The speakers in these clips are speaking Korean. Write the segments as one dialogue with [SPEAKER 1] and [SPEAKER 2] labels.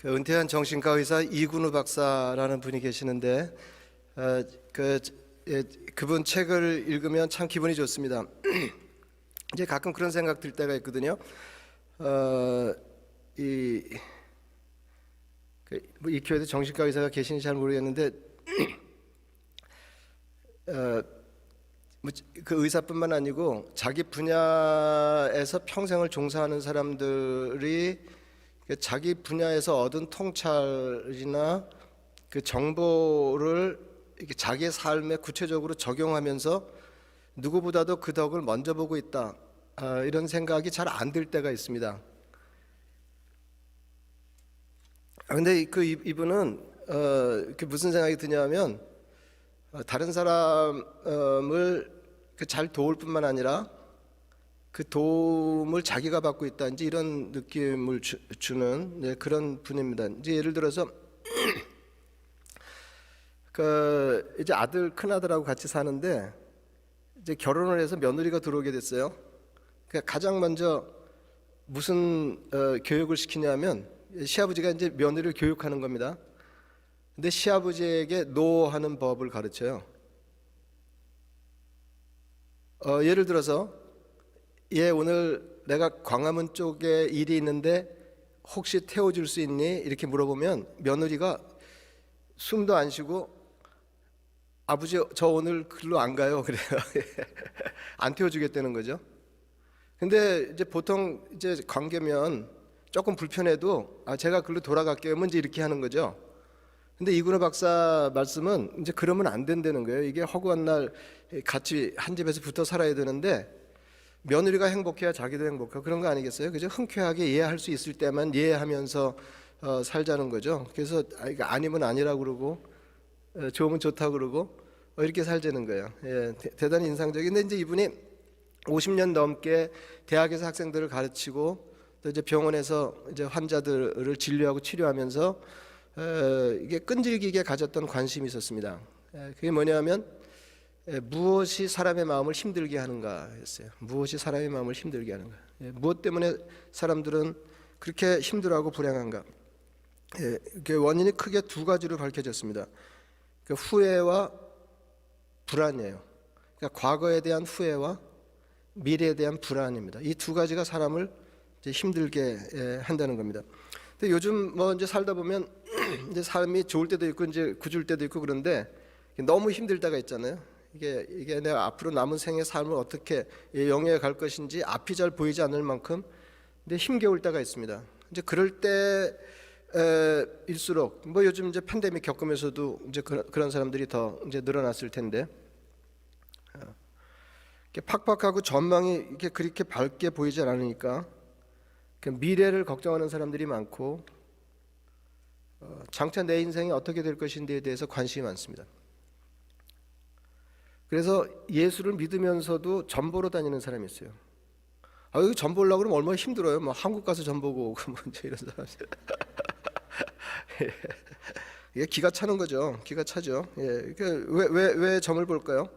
[SPEAKER 1] 은퇴한 정신과 의사 이근우 박사라는 분이 계시는데 어, 그, 그분 책을 읽으면 참 기분이 좋습니다. 이제 가끔 그런 생각 들 때가 있거든요. 이, 이 교회도 정신과 의사가 계신지 잘 모르겠는데 그 의사뿐만 아니고 자기 분야에서 평생을 종사하는 사람들이 자기 분야에서 얻은 통찰이나 그 정보를 이렇게 자기의 삶에 구체적으로 적용하면서 누구보다도 그 덕을 먼저 보고 있다, 이런 생각이 잘 안 들 때가 있습니다. 근데 이분은 그 무슨 생각이 드냐면 다른 사람을 잘 도울 뿐만 아니라 그 도움을 자기가 받고 있다, 이제 이런 느낌을 주는 그런 분입니다. 이제 예를 들어서 그 이제 큰 아들하고 같이 사는데 이제 결혼을 해서 며느리가 들어오게 됐어요. 그러니까 가장 먼저 무슨 교육을 시키냐면 시아버지가 이제 며느리를 교육하는 겁니다. 근데 시아버지에게 노하는 법을 가르쳐요. 예를 들어서 얘 오늘 내가 광화문 쪽에 일이 있는데 혹시 태워줄 수 있니? 이렇게 물어보면 며느리가 숨도 안 쉬고 아버지 저 오늘 글로 안 가요. 그래요. 안 태워주겠다는 거죠. 근데 이제 보통 이제 관계면 조금 불편해도 제가 글로 돌아갈게요. 먼저 이렇게 하는 거죠. 근데 이근우 박사 말씀은 이제 그러면 안 된다는 거예요. 이게 허구한 날 같이 한 집에서 붙어 살아야 되는데 며느리가 행복해야 자기도 행복하고 그런 거 아니겠어요? 그죠? 흔쾌하게 이해할 수 있을 때만 이해하면서 살자는 거죠. 그래서 아니면 아니라고 그러고 좋으면 좋다고 그러고 이렇게 살자는 거예요. 예, 대단히 인상적인데 이제 이분이 50년 넘게 대학에서 학생들을 가르치고 또 이제 병원에서 이제 환자들을 진료하고 치료하면서 이게 끈질기게 가졌던 관심이 있었습니다. 그게 뭐냐면 무엇이 사람의 마음을 힘들게 하는가 했어요. 무엇이 사람의 마음을 힘들게 하는가. 무엇 때문에 사람들은 그렇게 힘들어하고 불행한가. 그 원인이 크게 두 가지로 밝혀졌습니다. 그 후회와 불안이에요. 그러니까 과거에 대한 후회와 미래에 대한 불안입니다. 이 두 가지가 사람을 이제 힘들게 한다는 겁니다. 근데 요즘 뭐 이제 살다 보면 이제 삶이 좋을 때도 있고 이제 굳을 때도 있고 그런데 너무 힘들 때가 있잖아요. 이게 내가 앞으로 남은 생의 삶을 어떻게 영위해 갈 것인지 앞이 잘 보이지 않을 만큼 근데 힘겨울 때가 있습니다. 이제 그럴 때일수록 뭐 요즘 이제 팬데믹 겪으면서도 이제 그런 사람들이 더 이제 늘어났을 텐데 팍팍하고 전망이 이렇게 그렇게 밝게 보이지 않으니까 미래를 걱정하는 사람들이 많고 장차 내 인생이 어떻게 될 것인지에 대해서 관심이 많습니다. 그래서 예수를 믿으면서도 전 보러 다니는 사람이 있어요. 여기 전 보려고 그러면 얼마나 힘들어요. 뭐 한국 가서 전 보고 오고 뭐 이런 사람들. 이게 기가 차는 거죠. 기가 차죠. 예. 왜 점을 볼까요?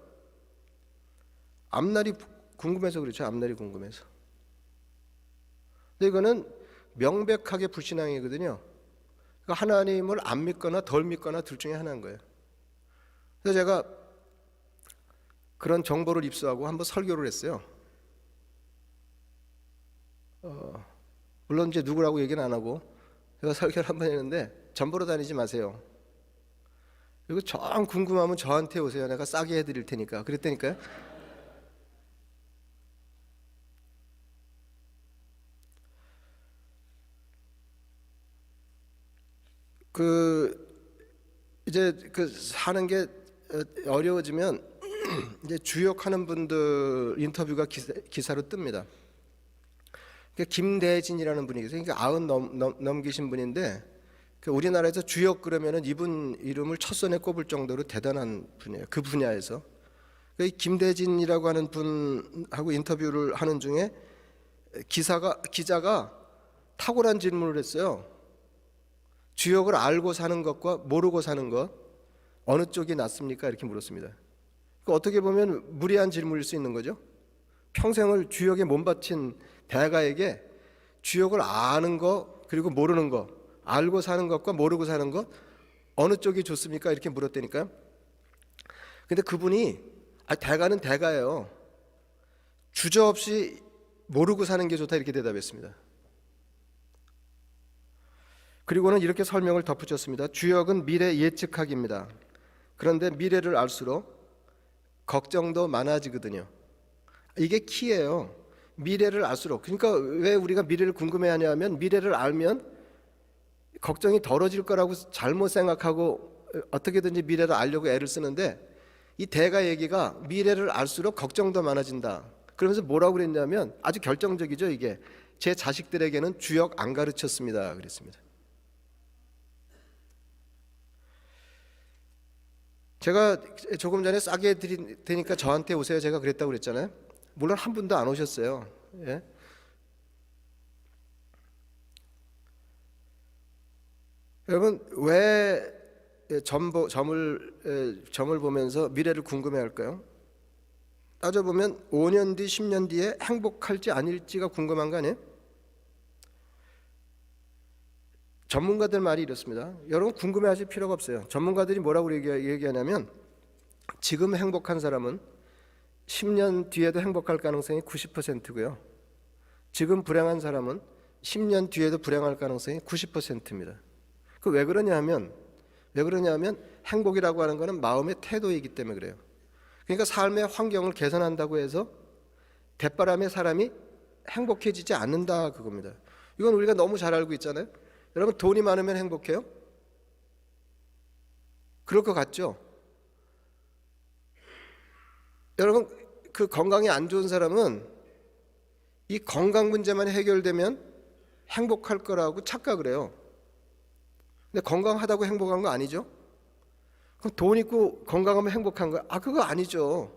[SPEAKER 1] 앞날이 궁금해서 그렇죠. 앞날이 궁금해서. 근데 이거는 명백하게 불신앙이거든요. 그러니까 하나님을 안 믿거나 덜 믿거나 둘 중에 하나인 거예요. 그래서 제가 그런 정보를 입수하고 한번 설교를 했어요. 물론 이제 누구라고 얘기는 안 하고 제가 설교를 한번 했는데 전 보러 다니지 마세요. 그리고 정 궁금하면 저한테 오세요. 내가 싸게 해드릴 테니까. 그랬다니까요. 이제 사는 게 어려워지면 이제 주역하는 분들 인터뷰가 기사로 뜹니다. 김대진이라는 분이 계세요. 그러니까 90 넘기신 분인데 우리나라에서 주역 그러면은 이분 이름을 첫 손에 꼽을 정도로 대단한 분이에요. 그 분야에서. 김대진이라고 하는 분하고 인터뷰를 하는 중에 기자가 탁월한 질문을 했어요. 주역을 알고 사는 것과 모르고 사는 것 어느 쪽이 낫습니까? 이렇게 물었습니다. 어떻게 보면 무리한 질문일 수 있는 거죠. 평생을 주역에 몸바친 대가에게 주역을 아는 거 그리고 모르는 거 알고 사는 것과 모르고 사는 것 어느 쪽이 좋습니까? 이렇게 물었다니까요. 근데 그분이 대가는 대가예요. 주저없이 모르고 사는 게 좋다 이렇게 대답했습니다. 그리고는 이렇게 설명을 덧붙였습니다. 주역은 미래 예측학입니다. 그런데 미래를 알수록 걱정도 많아지거든요. 이게 키예요. 미래를 알수록. 그러니까 왜 우리가 미래를 궁금해하냐면 미래를 알면 걱정이 덜어질 거라고 잘못 생각하고 어떻게든지 미래를 알려고 애를 쓰는데, 이 대가 얘기가 미래를 알수록 걱정도 많아진다. 그러면서 뭐라고 그랬냐면 아주 결정적이죠. 이게 제 자식들에게는 주역 안 가르쳤습니다 그랬습니다. 제가 조금 전에 싸게 드릴 테니까 저한테 오세요 제가 그랬다고 그랬잖아요. 물론 한 분도 안 오셨어요. 예? 여러분 왜 점을 보면서 미래를 궁금해할까요? 따져보면 5년 뒤 10년 뒤에 행복할지 아닐지가 궁금한 거 아니에요? 전문가들 말이 이렇습니다. 여러분 궁금해하실 필요가 없어요. 전문가들이 뭐라고 얘기하냐면 지금 행복한 사람은 10년 뒤에도 행복할 가능성이 90%고요. 지금 불행한 사람은 10년 뒤에도 불행할 가능성이 90%입니다. 그 왜 그러냐면 행복이라고 하는 것은 마음의 태도이기 때문에 그래요. 그러니까 삶의 환경을 개선한다고 해서 대바람에 사람이 행복해지지 않는다 그겁니다. 이건 우리가 너무 잘 알고 있잖아요. 여러분 돈이 많으면 행복해요? 그럴 것 같죠? 여러분 그 건강이 안 좋은 사람은 이 건강 문제만 해결되면 행복할 거라고 착각을 해요. 근데 건강하다고 행복한 거 아니죠? 그럼 돈 있고 건강하면 행복한 거야? 그거 아니죠.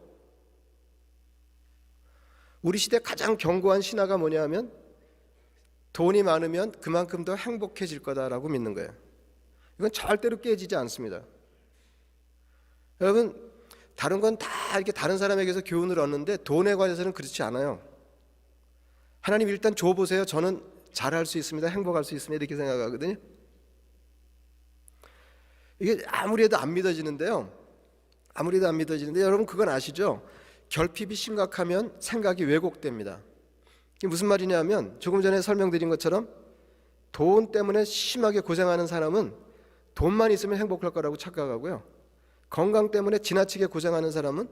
[SPEAKER 1] 우리 시대 가장 견고한 신화가 뭐냐면 돈이 많으면 그만큼 더 행복해질 거다라고 믿는 거예요. 이건 절대로 깨지지 않습니다. 여러분 다른 건 다 이렇게 다른 사람에게서 교훈을 얻는데 돈에 관해서는 그렇지 않아요. 하나님 일단 줘보세요. 저는 잘할 수 있습니다. 행복할 수 있습니다. 이렇게 생각하거든요. 이게 아무리 해도 안 믿어지는데요. 여러분 그건 아시죠? 결핍이 심각하면 생각이 왜곡됩니다. 이게 무슨 말이냐면 조금 전에 설명드린 것처럼 돈 때문에 심하게 고생하는 사람은 돈만 있으면 행복할 거라고 착각하고요. 건강 때문에 지나치게 고생하는 사람은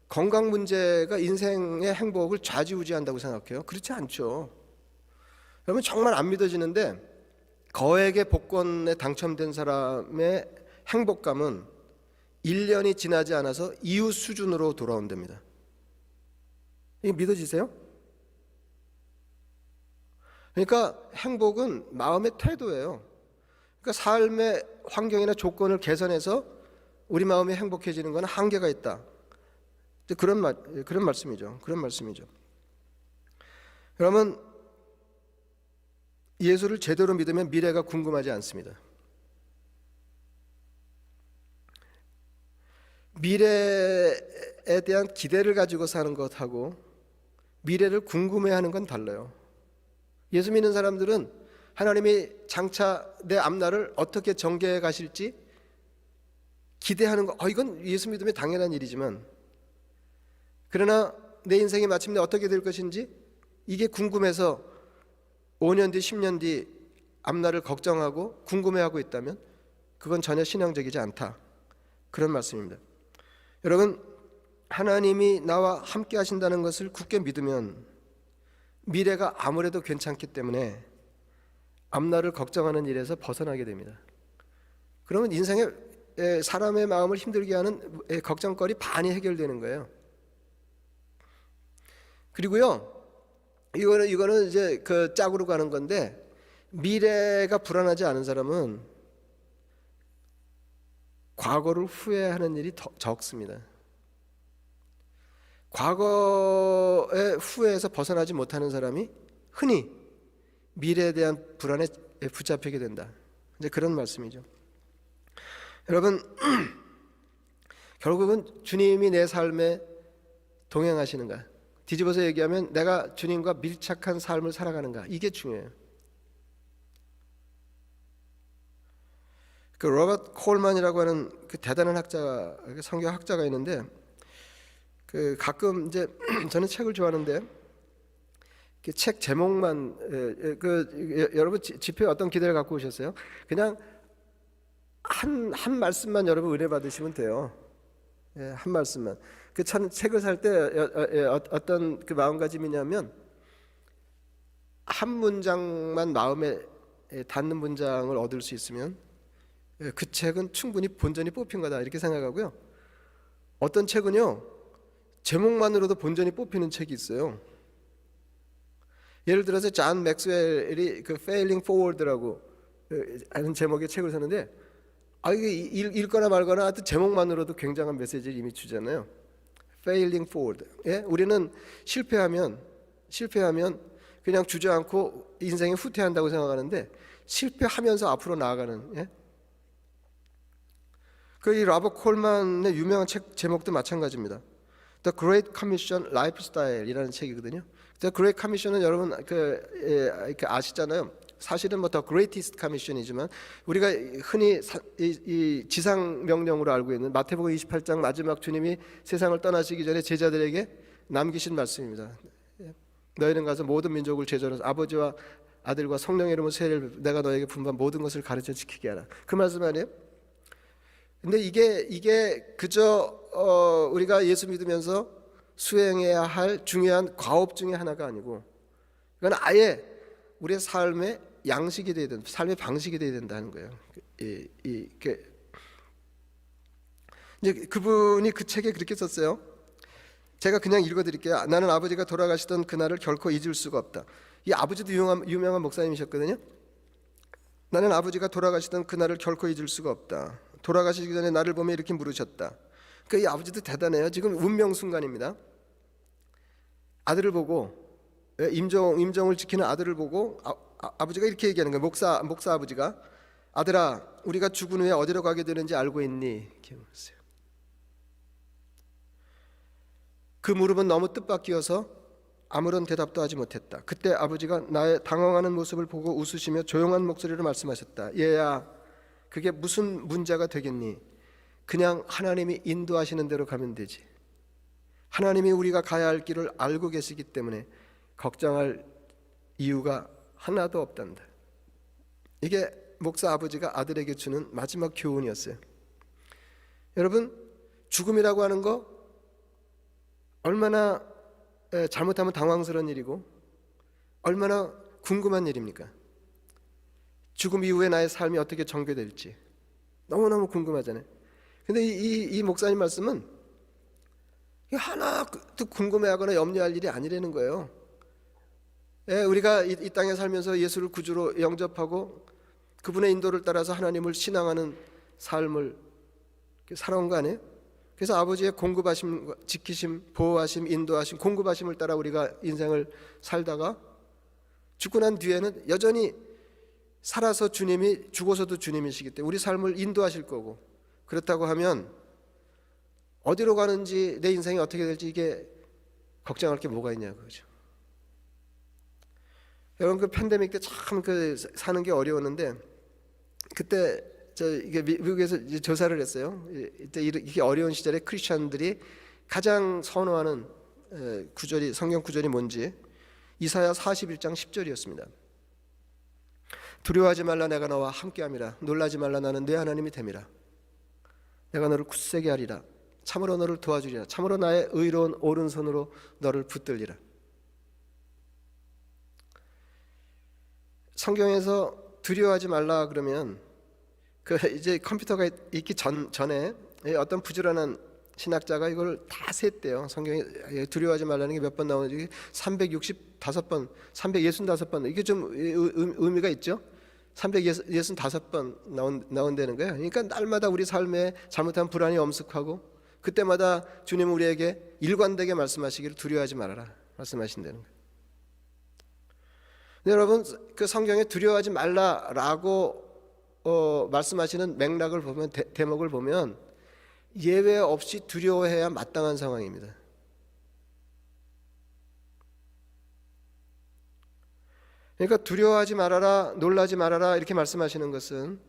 [SPEAKER 1] 건강 문제가 인생의 행복을 좌지우지한다고 생각해요. 그렇지 않죠. 여러분 정말 안 믿어지는데 거액의 복권에 당첨된 사람의 행복감은 1년이 지나지 않아서 이웃 수준으로 돌아온답니다. 이게 믿어지세요? 그러니까 행복은 마음의 태도예요. 그러니까 삶의 환경이나 조건을 개선해서 우리 마음이 행복해지는 건 한계가 있다. 그런 말씀이죠. 여러분 예수를 제대로 믿으면 미래가 궁금하지 않습니다. 미래에 대한 기대를 가지고 사는 것하고 미래를 궁금해하는 건 달라요. 예수 믿는 사람들은 하나님이 장차 내 앞날을 어떻게 전개해 가실지 기대하는 거, 이건 예수 믿으면 당연한 일이지만, 그러나 내 인생이 마침내 어떻게 될 것인지 이게 궁금해서 5년 뒤 10년 뒤 앞날을 걱정하고 궁금해하고 있다면 그건 전혀 신앙적이지 않다, 그런 말씀입니다. 여러분 하나님이 나와 함께 하신다는 것을 굳게 믿으면 미래가 아무래도 괜찮기 때문에 앞날을 걱정하는 일에서 벗어나게 됩니다. 그러면 인생에 사람의 마음을 힘들게 하는 걱정거리 반이 해결되는 거예요. 그리고요 이거는 이제 그 짝으로 가는 건데, 미래가 불안하지 않은 사람은 과거를 후회하는 일이 더 적습니다. 과거의 후회에서 벗어나지 못하는 사람이 흔히 미래에 대한 불안에 붙잡히게 된다, 이제 그런 말씀이죠. 여러분 결국은 주님이 내 삶에 동행하시는가, 뒤집어서 얘기하면 내가 주님과 밀착한 삶을 살아가는가, 이게 중요해요. 그 로버트 콜만이라고 하는 그 대단한 성경 학자가 있는데, 그 가끔 이제 저는 책을 좋아하는데 그 책 제목만 여러분 집회에 어떤 기대를 갖고 오셨어요? 그냥 한 말씀만 여러분 은혜 받으시면 돼요. 한 말씀만. 그 책을 살 때 어떤 그 마음가짐이냐면, 한 문장만 마음에 닿는 문장을 얻을 수 있으면 그 책은 충분히 본전이 뽑힌 거다 이렇게 생각하고요. 어떤 책은요, 제목만으로도 본전이 뽑히는 책이 있어요. 예를 들어서 존 맥스웰이 그 Failing Forward라고 하는 제목의 책을 썼는데, 이게 읽거나 말거나 하여튼 제목만으로도 굉장한 메시지를 이미 주잖아요. Failing Forward. 우리는 실패하면 그냥 주저앉고 인생이 후퇴한다고 생각하는데, 실패하면서 앞으로 나아가는. 이 로버트 콜만의 유명한 책 제목도 마찬가지입니다. The Great Commission Lifestyle이라는 책이거든요. The Great Commission은 여러분 아시잖아요. 사실은 뭐 The Greatest Commission이지만 우리가 흔히 이 지상 명령으로 알고 있는 마태복음 28장 마지막 주님이 세상을 떠나시기 전에 제자들에게 남기신 말씀입니다. 너희는 가서 모든 민족을 제자로 아버지와 아들과 성령의 이름으로 세례를 내가 너에게 분부한 모든 것을 가르쳐 지키게 하라. 그 말씀 아니에요? 근데 이게 그저 우리가 예수 믿으면서 수행해야 할 중요한 과업 중에 하나가 아니고, 이건 아예 우리의 삶의 양식이 되어야 된다, 삶의 방식이 되어야 된다는 거예요. 이제 그분이 그 책에 그렇게 썼어요. 제가 그냥 읽어드릴게요. 나는 아버지가 돌아가시던 그날을 결코 잊을 수가 없다. 이 아버지도 유명한 목사님이셨거든요. 나는 아버지가 돌아가시던 그날을 결코 잊을 수가 없다. 돌아가시기 전에 나를 보며 이렇게 물으셨다. 이 아버지도 대단해요. 지금 운명 순간입니다. 아들을 보고, 임종을 지키는 아들을 보고 아버지가 이렇게 얘기하는 거예요. 목사 아버지가, 아들아, 우리가 죽은 후에 어디로 가게 되는지 알고 있니? 이렇게 물었어요. 그 물음은 너무 뜻밖이어서 아무런 대답도 하지 못했다. 그때 아버지가 나의 당황하는 모습을 보고 웃으시며 조용한 목소리로 말씀하셨다. 얘야, 그게 무슨 문제가 되겠니? 그냥 하나님이 인도하시는 대로 가면 되지. 하나님이 우리가 가야 할 길을 알고 계시기 때문에 걱정할 이유가 하나도 없단다. 이게 목사 아버지가 아들에게 주는 마지막 교훈이었어요. 여러분, 죽음이라고 하는 거 얼마나 잘못하면 당황스러운 일이고 얼마나 궁금한 일입니까? 죽음 이후에 나의 삶이 어떻게 전개될지 너무너무 궁금하잖아요. 근데 이 목사님 말씀은 하나도 궁금해하거나 염려할 일이 아니라는 거예요. 우리가 이 땅에 살면서 예수를 구주로 영접하고 그분의 인도를 따라서 하나님을 신앙하는 삶을 살아온 거 아니에요? 그래서 아버지의 공급하심, 지키심, 보호하심, 인도하심, 공급하심을 따라 우리가 인생을 살다가 죽고 난 뒤에는 여전히 살아서 주님이, 죽어서도 주님이시기 때문에 우리 삶을 인도하실 거고, 그렇다고 하면 어디로 가는지, 내 인생이 어떻게 될지 이게 걱정할 게 뭐가 있냐고, 그죠? 여러분, 그 팬데믹 때 참 사는 게 어려웠는데, 그때 이게 미국에서 이제 조사를 했어요. 이때 이게 어려운 시절에 크리스천들이 가장 선호하는 구절이, 성경 구절이 뭔지, 이사야 41장 10절이었습니다. 두려워하지 말라, 내가 너와 함께함이라. 놀라지 말라, 나는 네 하나님이 됨이라. 내가 너를 굳세게 하리라. 참으로 너를 도와주리라. 참으로 나의 의로운 오른손으로 너를 붙들리라. 성경에서 두려워하지 말라 그러면 이제 컴퓨터가 있기 전에 어떤 부지런한 신학자가 이걸 다 셌대요. 성경에 두려워하지 말라는 게 몇 번 나오는지 365번, 365번. 이게 좀 의미가 있죠. 365번 나온다는 거예요. 그러니까 날마다 우리 삶에 잘못한 불안이 엄습하고 그때마다 주님은 우리에게 일관되게 말씀하시기를 두려워하지 말아라 말씀하신다는 거예요. 여러분, 그 성경에 두려워하지 말라라고 말씀하시는 맥락을 보면, 대목을 보면 예외 없이 두려워해야 마땅한 상황입니다. 그러니까 두려워하지 말아라, 놀라지 말아라 이렇게 말씀하시는 것은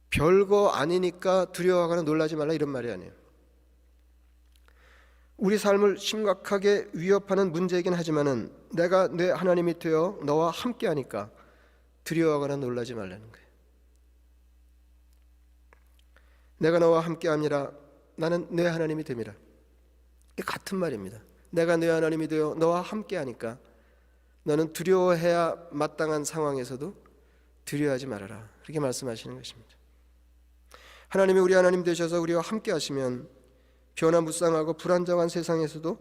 [SPEAKER 1] 별거 아니니까 두려워하거나 놀라지 말라 이런 말이 아니에요. 우리 삶을 심각하게 위협하는 문제이긴 하지만은 내가 내 하나님이 되어 너와 함께하니까 두려워하거나 놀라지 말라는 거예요. 내가 너와 함께함이라 나는 내 하나님이 됨이라. 이게 같은 말입니다. 내가 내 하나님이 되어 너와 함께하니까 너는 두려워해야 마땅한 상황에서도 두려워하지 말아라. 그렇게 말씀하시는 것입니다. 하나님이 우리 하나님 되셔서 우리와 함께하시면 변화무쌍하고 불안정한 세상에서도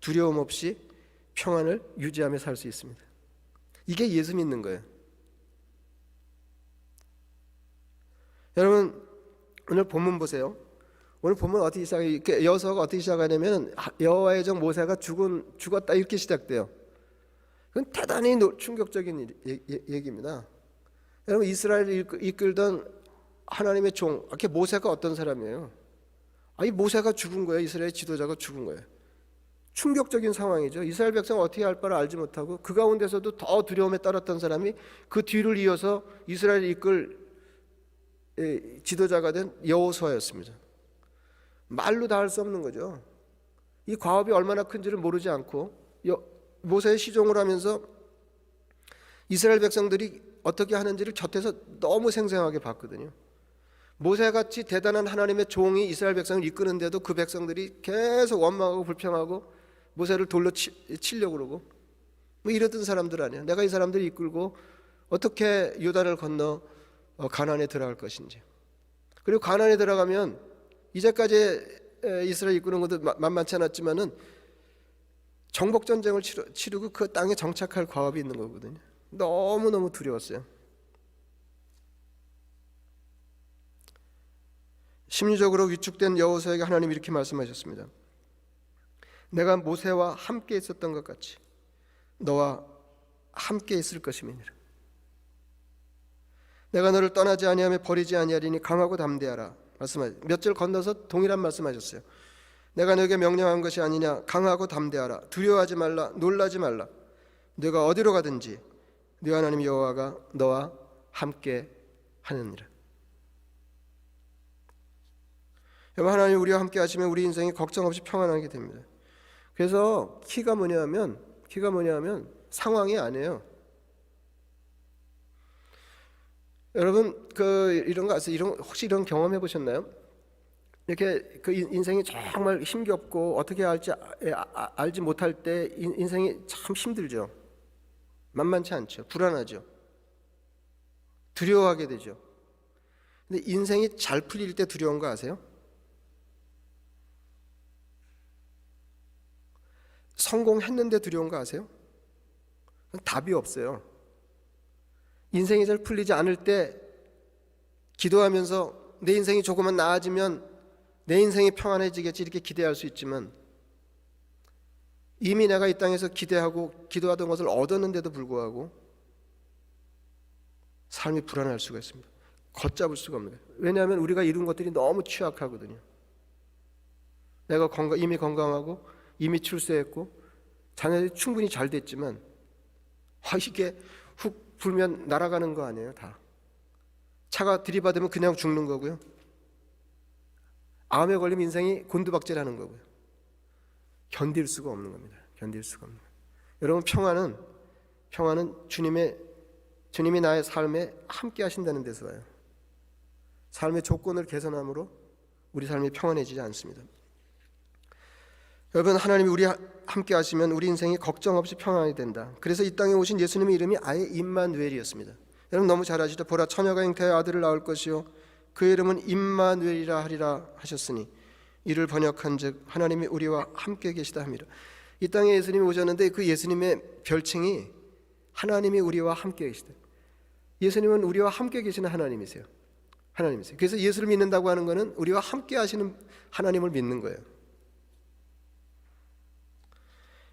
[SPEAKER 1] 두려움 없이 평안을 유지하며 살 수 있습니다. 이게 예수 믿는 거예요. 여러분 오늘 본문 보세요. 오늘 본문 어떻게 시작해요? 이렇게 여서가 어떻게 시작하냐면 여호와의 종 모세가 죽었다 이렇게 시작돼요. 그건 대단히 충격적인 얘기입니다. 여러분 이스라엘을 이끌던 하나님의 종, 이렇게 모세가 어떤 사람이에요? 이 모세가 죽은 거예요. 이스라엘 지도자가 죽은 거예요. 충격적인 상황이죠. 이스라엘 백성 어떻게 할 바를 알지 못하고 그 가운데서도 더 두려움에 떨었던 사람이 그 뒤를 이어서 이스라엘을 이끌 지도자가 된 여호수아였습니다. 말로 다 할 수 없는 거죠. 이 과업이 얼마나 큰지를 모르지 않고 모세의 시종을 하면서 이스라엘 백성들이 어떻게 하는지를 곁에서 너무 생생하게 봤거든요. 모세같이 대단한 하나님의 종이 이스라엘 백성을 이끄는데도 그 백성들이 계속 원망하고 불평하고 모세를 돌로 치려고 그러고 뭐 이러던 사람들 아니야. 내가 이 사람들을 이끌고 어떻게 요단을 건너 가나안에 들어갈 것인지. 그리고 가나안에 들어가면 이제까지 이스라엘 이끄는 것도 만만치 않았지만은 정복 전쟁을 치르고 그 땅에 정착할 과업이 있는 거거든요. 너무너무 두려웠어요. 심리적으로 위축된 여호수아에게 하나님이 이렇게 말씀하셨습니다. 내가 모세와 함께 있었던 것 같이 너와 함께 있을 것임이니라. 내가 너를 떠나지 아니하며 버리지 아니하리니 강하고 담대하라. 몇 절 건너서 동일한 말씀하셨어요. 내가 너에게 명령한 것이 아니냐. 강하고 담대하라. 두려워하지 말라. 놀라지 말라. 네가 어디로 가든지 네 하나님 여호와가 너와 함께 하느니라. 여러분 하나님 우리와 함께 하시면 우리 인생이 걱정 없이 평안하게 됩니다. 그래서 키가 뭐냐면 상황이 아니에요. 여러분 이런 거 아세요? 혹시 이런 경험해 보셨나요? 이렇게 그 인생이 정말 힘겹고 어떻게 할지 알지 못할 때 인생이 참 힘들죠. 만만치 않죠. 불안하죠. 두려워하게 되죠. 근데 인생이 잘 풀릴 때 두려운 거 아세요? 성공했는데 두려운 거 아세요? 답이 없어요. 인생이 잘 풀리지 않을 때 기도하면서 내 인생이 조금만 나아지면 내 인생이 평안해지겠지 이렇게 기대할 수 있지만 이미 내가 이 땅에서 기대하고 기도하던 것을 얻었는데도 불구하고 삶이 불안할 수가 있습니다. 걷잡을 수가 없는 거예요. 왜냐하면 우리가 이룬 것들이 너무 취약하거든요. 내가 이미 건강하고 이미 출세했고 자녀들이 충분히 잘 됐지만 이게 훅 불면 날아가는 거 아니에요. 다 차가 들이받으면 그냥 죽는 거고요. 암에 걸리면 인생이 곤두박질하는 거고요. 견딜 수가 없는 겁니다. 견딜 수가 없는 거예요. 여러분 평안은 주님이 나의 삶에 함께 하신다는 데서 와요. 삶의 조건을 개선함으로 우리 삶이 평안해지지 않습니다. 여러분 하나님이 우리 함께 하시면 우리 인생이 걱정 없이 평안이 된다. 그래서 이 땅에 오신 예수님의 이름이 아예 임마누엘이었습니다. 여러분 너무 잘 아시죠? 보라 처녀가 잉태하여 아들을 낳을 것이요 그의 이름은 임마누엘이라 하리라 하셨으니 이를 번역한즉 하나님이 우리와 함께 계시다 함이라. 이 땅에 예수님이 오셨는데 그 예수님의 별칭이 하나님이 우리와 함께 계시다. 예수님은 우리와 함께 계시는 하나님이세요. 그래서 예수를 믿는다고 하는 것은 우리와 함께 하시는 하나님을 믿는 거예요.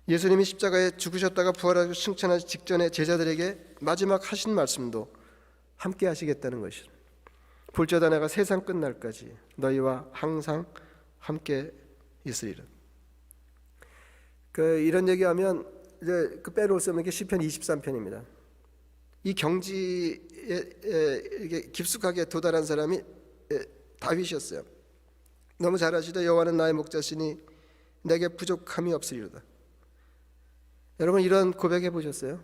[SPEAKER 1] 예수님이 십자가에 죽으셨다가 부활하고 승천하기 직전에 제자들에게 마지막 하신 말씀도 함께 하시겠다는 것이죠. 볼지어다 내가 세상 끝날까지 너희와 항상 함께 있으리라. 이런 얘기하면 이제 빼놓을 수 없는 게 시편 23편입니다. 이 경지에 이게 깊숙하게 도달한 사람이 다윗이었어요. 너무 잘 아시죠? 여호와는 나의 목자시니 내게 부족함이 없으리로다. 여러분 이런 고백해 보셨어요?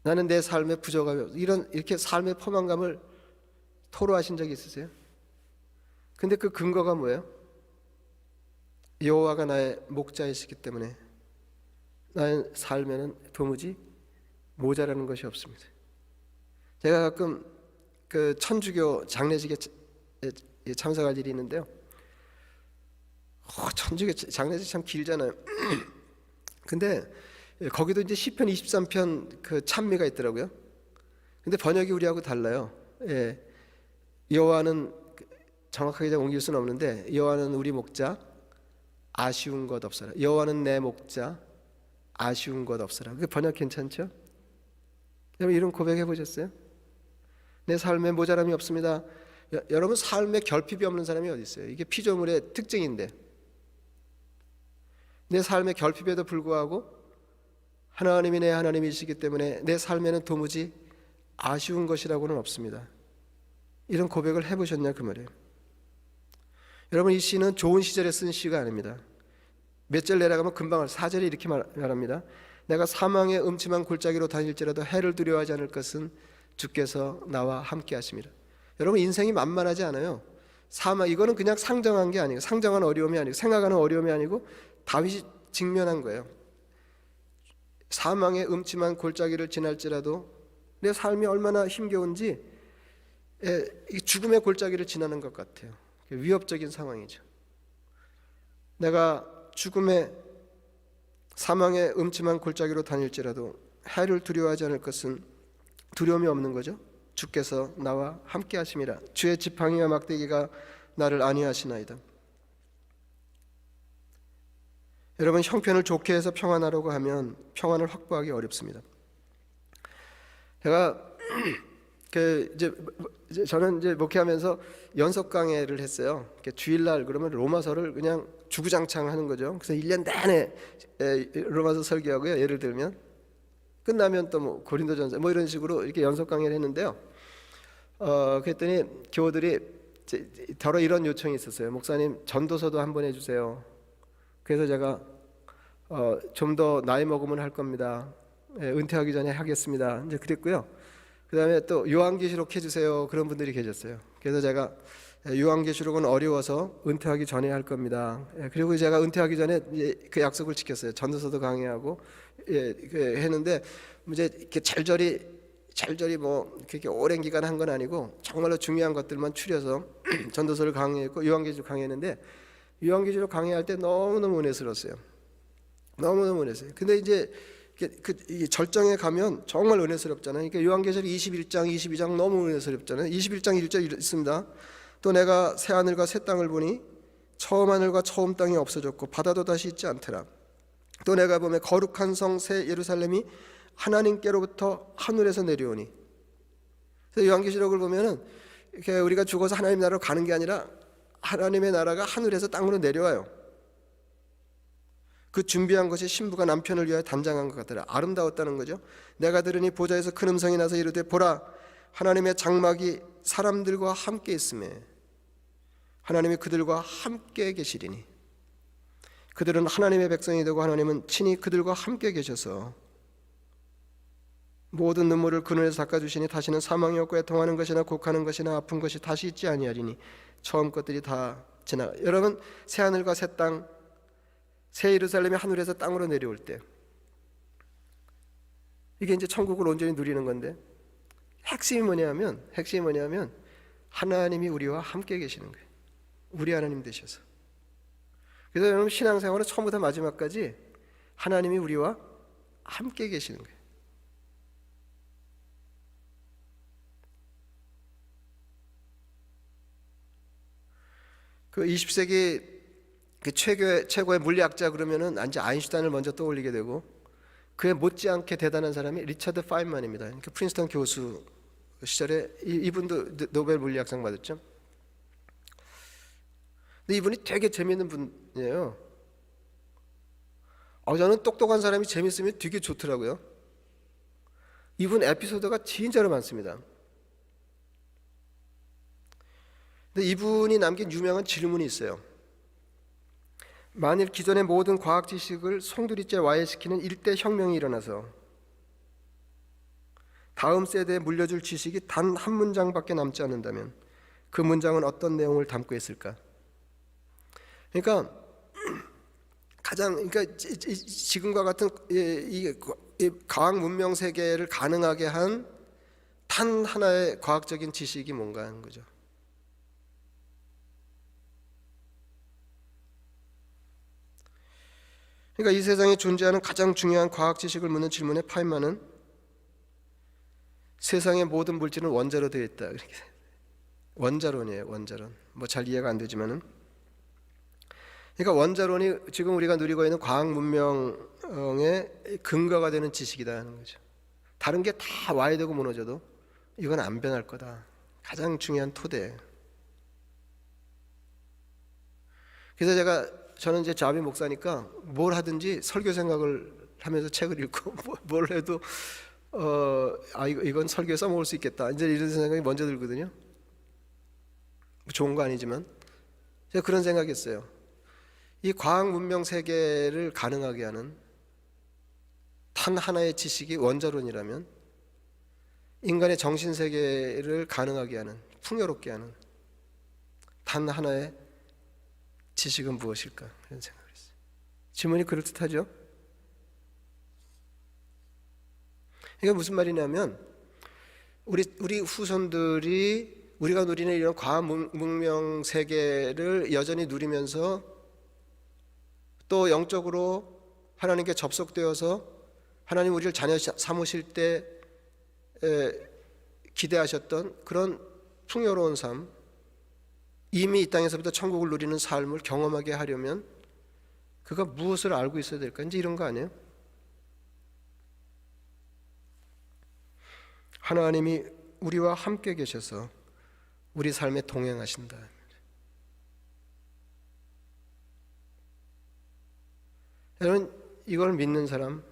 [SPEAKER 1] 나는 내 삶에 부족함이 없어. 이렇게 삶의 포만감을 토로하신 적이 있으세요? 근데 그 근거가 뭐예요? 여호와가 나의 목자이시기 때문에 나의 삶에는 도무지 모자라는 것이 없습니다. 제가 가끔 그 천주교 장례식에 참석할 일이 있는데요. 천주교 장례식 참 길잖아요. 근데 거기도 이제 시편 23편 그 찬미가 있더라고요. 근데 번역이 우리하고 달라요. 예. 여호와는 정확하게 옮길 수는 없는데 여호와는 우리 목자 아쉬운 것 없어라. 여호와는 내 목자 아쉬운 것 없어라. 그 번역 괜찮죠? 여러분 이런 고백해 보셨어요? 내 삶에 모자람이 없습니다. 여러분 삶에 결핍이 없는 사람이 어디 있어요? 이게 피조물의 특징인데 내 삶의 결핍에도 불구하고 하나님이 내 하나님이시기 때문에 내 삶에는 도무지 아쉬운 것이라고는 없습니다. 이런 고백을 해보셨냐 그 말이에요. 여러분 이 시는 좋은 시절에 쓴 시가 아닙니다. 몇 절 내려가면 금방 4절에 이렇게 말합니다. 내가 사망의 음침한 골짜기로 다닐지라도 해를 두려워하지 않을 것은 주께서 나와 함께 하심이라. 여러분 인생이 만만하지 않아요. 사망 이거는 그냥 상정한 게 아니고 상정한 어려움이 아니고 생각하는 어려움이 아니고 다윗이 직면한 거예요. 사망의 음침한 골짜기를 지날지라도 내 삶이 얼마나 힘겨운지 죽음의 골짜기를 지나는 것 같아요. 위협적인 상황이죠. 내가 죽음의 사망의 음침한 골짜기로 다닐지라도 해를 두려워하지 않을 것은 두려움이 없는 거죠. 주께서 나와 함께 하심이라. 주의 지팡이와 막대기가 나를 안위하시나이다. 여러분 형편을 좋게 해서 평안하려고 하면 평안을 확보하기 어렵습니다. 제가 저는 이제 목회하면서 연속 강해를 했어요. 주일날 그러면 로마서를 그냥 주구장창 하는 거죠. 그래서 1년 내내 로마서 설교하고요. 예를 들면 끝나면 또 뭐 고린도전서 뭐 이런 식으로 이렇게 연속 강해를 했는데요. 그랬더니 교우들이 더러 이런 요청이 있었어요. 목사님 전도서도 한번 해주세요. 그래서 제가 좀 더 나이 먹으면 할 겁니다. 은퇴하기 전에 하겠습니다. 이제 그랬고요. 그 다음에 또 요한계시록 해주세요. 그런 분들이 계셨어요. 그래서 제가 요한계시록은 어려워서 은퇴하기 전에 할 겁니다. 그리고 제가 은퇴하기 전에 그 약속을 지켰어요. 전도서도 강의하고 했는데 이제 이렇게 잘절이 뭐 그렇게 오랜 기간 한 건 아니고 정말로 중요한 것들만 추려서 전도서를 강의했고 요한계시록 강의했는데 요한계시록 강의할 때 너무너무 은혜스러웠어요. 너무너무 은혜스러워요. 근데 이제 이 절정에 가면 정말 은혜스럽잖아요. 그러니까 요한계시록 21장, 22장 너무 은혜스럽잖아요. 21장 1절 있습니다. 또 내가 새 하늘과 새 땅을 보니 처음 하늘과 처음 땅이 없어졌고 바다도 다시 있지 않더라. 또 내가 보매 거룩한 성 새 예루살렘이 하나님께로부터 하늘에서 내려오니. 그래서 요한계시록을 보면은 이렇게 우리가 죽어서 하나님 나라로 가는 게 아니라 하나님의 나라가 하늘에서 땅으로 내려와요. 그 준비한 것이 신부가 남편을 위하여 단장한 것 같더라. 아름다웠다는 거죠. 내가 들으니 보좌에서 큰 음성이 나서 이르되 보라 하나님의 장막이 사람들과 함께 있음에 하나님이 그들과 함께 계시리니 그들은 하나님의 백성이 되고 하나님은 친히 그들과 함께 계셔서 모든 눈물을 그 눈에서 닦아주시니 다시는 사망이 없고 애통하는 것이나 곡하는 것이나 아픈 것이 다시 있지 아니하리니 처음 것들이 다 지나가. 여러분 새 하늘과 새 땅 새 예루살렘이 하늘에서 땅으로 내려올 때 이게 이제 천국을 온전히 누리는 건데 핵심이 뭐냐면 하나님이 우리와 함께 계시는 거예요. 우리 하나님 되셔서. 그래서 여러분 신앙생활은 처음부터 마지막까지 하나님이 우리와 함께 계시는 거예요. 그 20세기 그 최고의 물리학자 그러면은 이제 아인슈타인을 먼저 떠올리게 되고 그에 못지않게 대단한 사람이 리처드 파인만입니다. 그 프린스턴 교수 시절에 이분도 노벨 물리학상 받았죠. 근데 이분이 되게 재미있는 분이에요. 저는 똑똑한 사람이 재밌으면 되게 좋더라고요. 이분 에피소드가 진짜로 많습니다. 근데 이분이 남긴 유명한 질문이 있어요. 만일 기존의 모든 과학 지식을 송두리째 와해시키는 일대 혁명이 일어나서 다음 세대에 물려줄 지식이 단 한 문장밖에 남지 않는다면 그 문장은 어떤 내용을 담고 있을까? 그러니까 지금과 같은 이 과학 문명 세계를 가능하게 한 단 하나의 과학적인 지식이 뭔가 하는 거죠. 그러니까 이 세상에 존재하는 가장 중요한 과학 지식을 묻는 질문의 파인만은 세상의 모든 물질은 원자로 되어 있다. 원자론이에요. 원자론. 뭐 잘 이해가 안 되지만은, 그러니까 원자론이 지금 우리가 누리고 있는 과학 문명의 근거가 되는 지식이다 하는 거죠. 다른 게 다 와해되고 무너져도 이건 안 변할 거다. 가장 중요한 토대. 그래서 저는 이제 자비 목사니까 뭘 하든지 설교 생각을 하면서 책을 읽고 뭘 해도 이건 설교에 써먹을 수 있겠다. 이제 이런 생각이 먼저 들거든요. 좋은 거 아니지만 제가 그런 생각했어요. 이 과학 문명 세계를 가능하게 하는 단 하나의 지식이 원자론이라면 인간의 정신 세계를 가능하게 하는, 풍요롭게 하는 단 하나의 지식은 무엇일까? 이런 생각을 했어요. 질문이 그럴듯하죠? 이게 무슨 말이냐면 우리 후손들이 우리가 누리는 이런 과학 문명 세계를 여전히 누리면서 또 영적으로 하나님께 접속되어서 하나님 우리를 자녀 삼으실 때 기대하셨던 그런 풍요로운 삶, 이미 이 땅에서부터 천국을 누리는 삶을 경험하게 하려면 그가 무엇을 알고 있어야 될까? 이제 이런 거 아니에요? 하나님이 우리와 함께 계셔서 우리 삶에 동행하신다. 여러분, 이걸 믿는 사람,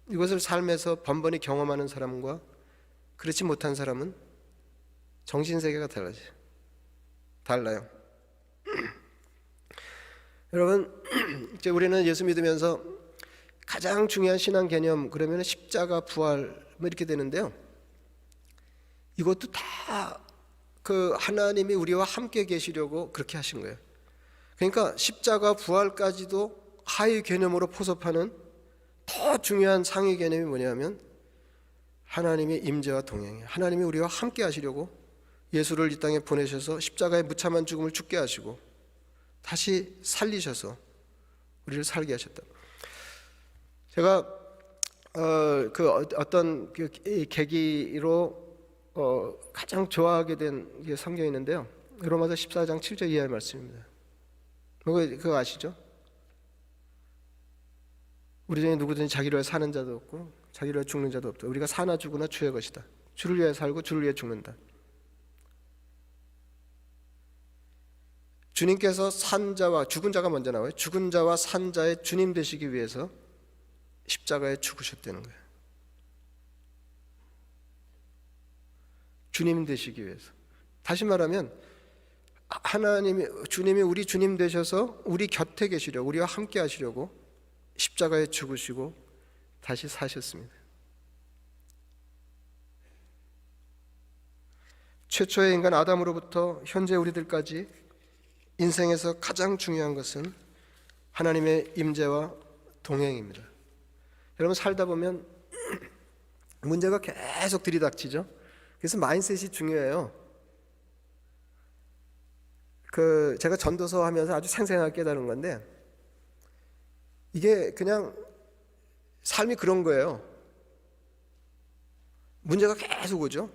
[SPEAKER 1] 이것을 삶에서 번번이 경험하는 사람과 그렇지 못한 사람은 정신세계가 달라요. 여러분, 이제 우리는 예수 믿으면서 가장 중요한 신앙 개념 그러면 십자가, 부활 뭐 이렇게 되는데요. 이것도 다 그 하나님이 우리와 함께 계시려고 그렇게 하신 거예요. 그러니까 십자가, 부활까지도 하위 개념으로 포섭하는 더 중요한 상위 개념이 뭐냐면 하나님의 임재와 동행이에요. 하나님이 우리와 함께 하시려고 예수를 이 땅에 보내셔서 십자가의 무참한 죽음을 죽게 하시고 다시 살리셔서 우리를 살게 하셨다. 제가 어떤 계기로 가장 좋아하게 된 게 성경이 있는데요. 로마서 14장 7절 이하의 말씀입니다. 그거 아시죠? 우리 중에 누구든지 자기를 위해 사는 자도 없고 자기를 위해 죽는 자도 없다. 우리가 사나 죽으나 주의 것이다. 주를 위해 살고 주를 위해 죽는다. 주님께서 산 자와 죽은 자가 먼저 나와요. 죽은 자와 산 자의 주님 되시기 위해서 십자가에 죽으셨다는 거예요. 주님 되시기 위해서. 다시 말하면 주님이 우리 주님 되셔서 우리 곁에 계시려고, 우리와 함께 하시려고 십자가에 죽으시고 다시 사셨습니다. 최초의 인간 아담으로부터 현재 우리들까지 인생에서 가장 중요한 것은 하나님의 임재와 동행입니다. 여러분, 살다 보면 문제가 계속 들이닥치죠. 그래서 마인드셋이 중요해요. 제가 전도서 하면서 아주 생생하게 깨달은 건데 이게 그냥 삶이 그런 거예요. 문제가 계속 오죠.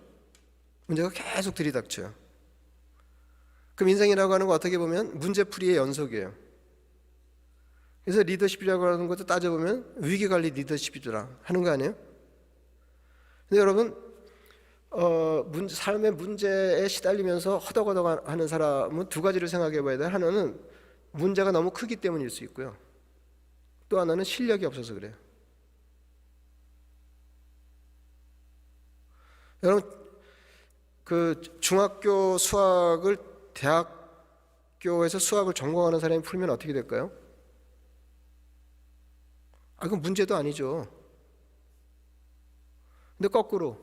[SPEAKER 1] 문제가 계속 들이닥쳐요. 그럼 인생이라고 하는 거 어떻게 보면 문제풀이의 연속이에요. 그래서 리더십이라고 하는 것도 따져보면 위기관리 리더십이더라 하는 거 아니에요? 근데 여러분, 삶의 문제에 시달리면서 허덕허덕 하는 사람은 두 가지를 생각해 봐야 돼요. 하나는 문제가 너무 크기 때문일 수 있고요. 또 하나는 실력이 없어서 그래요. 여러분 그 중학교 수학을 대학교에서 수학을 전공하는 사람이 풀면 어떻게 될까요? 그건 문제도 아니죠. 근데 거꾸로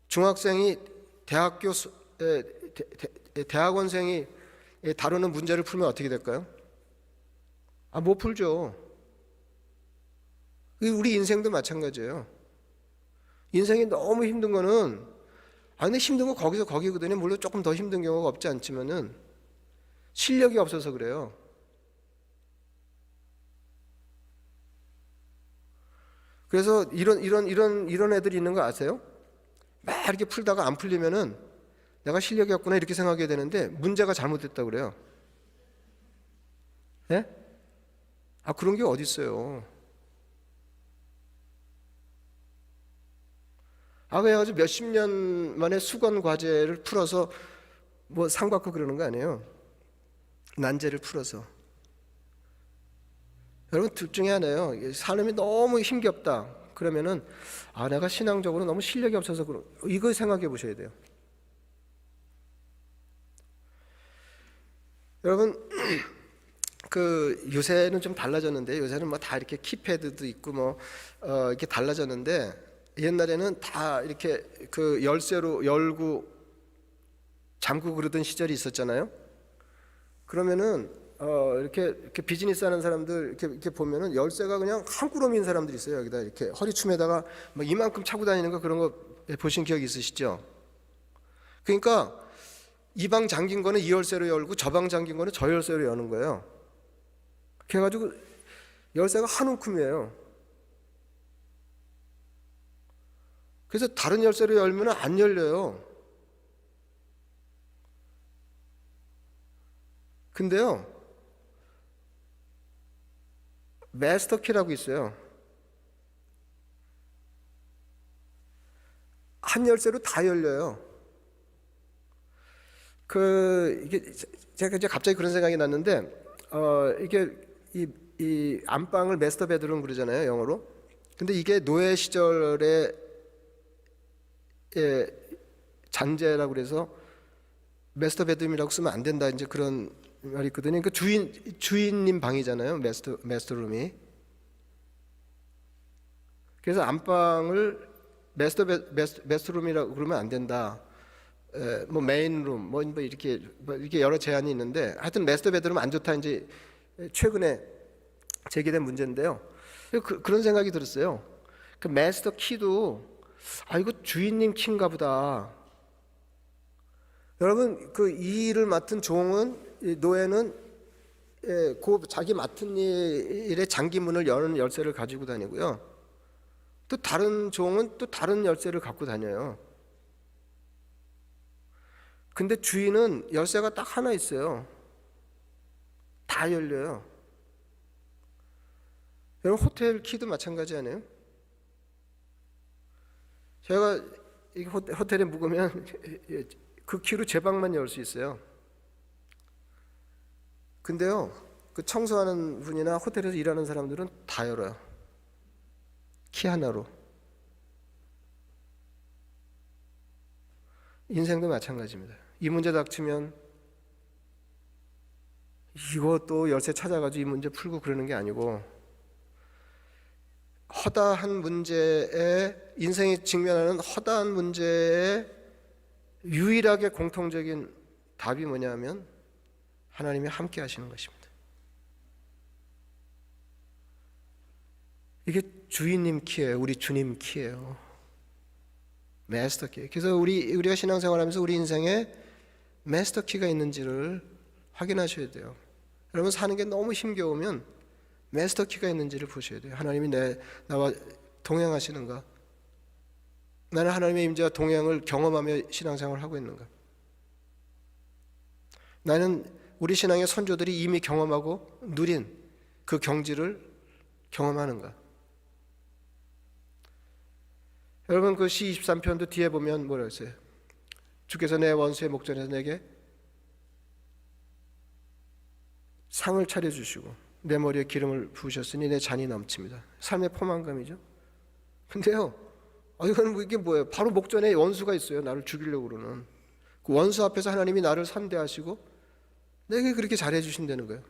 [SPEAKER 1] 중학생이 대학원생이 다루는 문제를 풀면 어떻게 될까요? 못 풀죠. 우리 인생도 마찬가지예요. 인생이 너무 힘든 거는 근데 힘든 거 거기서 거기거든요. 물론 조금 더 힘든 경우가 없지 않지만은 실력이 없어서 그래요. 그래서 이런 애들이 있는 거 아세요? 막 이렇게 풀다가 안 풀리면은 내가 실력이 없구나 이렇게 생각해야 되는데 문제가 잘못됐다고 그래요. 예? 그런 게 어디 있어요? 그래가지고 몇십 년 만에 수건 과제를 풀어서 뭐 상 받고 그러는 거 아니에요? 난제를 풀어서. 여러분 둘 중에 하나예요. 사람이 너무 힘겹다. 그러면은 내가 신앙적으로 너무 실력이 없어서 이거 생각해 보셔야 돼요. 여러분 그 요새는 좀 달라졌는데 요새는 뭐 다 이렇게 키패드도 있고 뭐 이렇게 달라졌는데 옛날에는 다 이렇게 그 열쇠로 열고 잠그고 그러던 시절이 있었잖아요. 그러면은 이렇게 비즈니스 하는 사람들 이렇게 보면은 열쇠가 그냥 한 꾸러미인 사람들이 있어요. 여기다 이렇게 허리춤에다가 막 이만큼 차고 다니는 거 그런 거 보신 기억 있으시죠? 그러니까 이 방 잠긴 거는 이 열쇠로 열고 저 방 잠긴 거는 저 열쇠로 여는 거예요. 그래가지고 열쇠가 한 움큼이에요. 그래서 다른 열쇠로 열면 안 열려요. 근데요, 마스터 키라고 있어요. 한 열쇠로 다 열려요. 이게 제가 이제 갑자기 그런 생각이 났는데, 이게 이 안방을 마스터 베드룸 그러잖아요, 영어로. 근데 이게 노예 시절에 잔재라고 그래서 마스터 베드룸이라고 쓰면 안 된다 이제 그런 말이 있거든요. 그 주인님 방이잖아요, 마스터룸이. 그래서 안방을 마스터룸이라고 그러면 안 된다. 뭐 메인룸 뭐 이렇게 여러 제한이 있는데 하여튼 마스터 베드룸 안 좋다 이제 최근에 제기된 문제인데요. 그런 생각이 들었어요. 그 마스터 키도 이거 주인님 키인가 보다. 여러분 그 이 일을 맡은 종은 노예는 그 자기 맡은 일의 잠기문을 여는 열쇠를 가지고 다니고요. 또 다른 종은 또 다른 열쇠를 갖고 다녀요. 근데 주인은 열쇠가 딱 하나 있어요. 다 열려요. 여러분 호텔 키도 마찬가지 아니에요? 제가 이 호텔에 묵으면 그 키로 제 방만 열 수 있어요. 근데요, 그 청소하는 분이나 호텔에서 일하는 사람들은 다 열어요. 키 하나로. 인생도 마찬가지입니다. 이 문제 닥치면 이것도 열쇠 찾아가지고 이 문제 풀고 그러는 게 아니고 허다한 문제에 인생이 직면하는 허다한 문제에 유일하게 공통적인 답이 뭐냐면 하나님이 함께 하시는 것입니다. 이게 주인님 키예요. 우리 주님 키예요. 마스터 키. 그래서 우리가 신앙생활하면서 우리 인생에 마스터 키가 있는지를 확인하셔야 돼요. 여러분 사는 게 너무 힘겨우면 마스터 키가 있는지를 보셔야 돼요. 하나님이 나와 동행하시는가? 나는 하나님의 임재와 동행을 경험하며 신앙생활을 하고 있는가? 나는 우리 신앙의 선조들이 이미 경험하고 누린 그 경지를 경험하는가? 여러분 그 시 23편도 뒤에 보면 뭐라고 했어요? 주께서 내 원수의 목전에서 내게 상을 차려주시고 내 머리에 기름을 부으셨으니 내 잔이 넘칩니다. 삶의 포만감이죠. 근데요 이건 뭐 이게 뭐예요? 바로 목전에 원수가 있어요. 나를 죽이려고 그러는. 그 원수 앞에서 하나님이 나를 선대하시고 내게 그렇게 잘해 주신다는 거예요.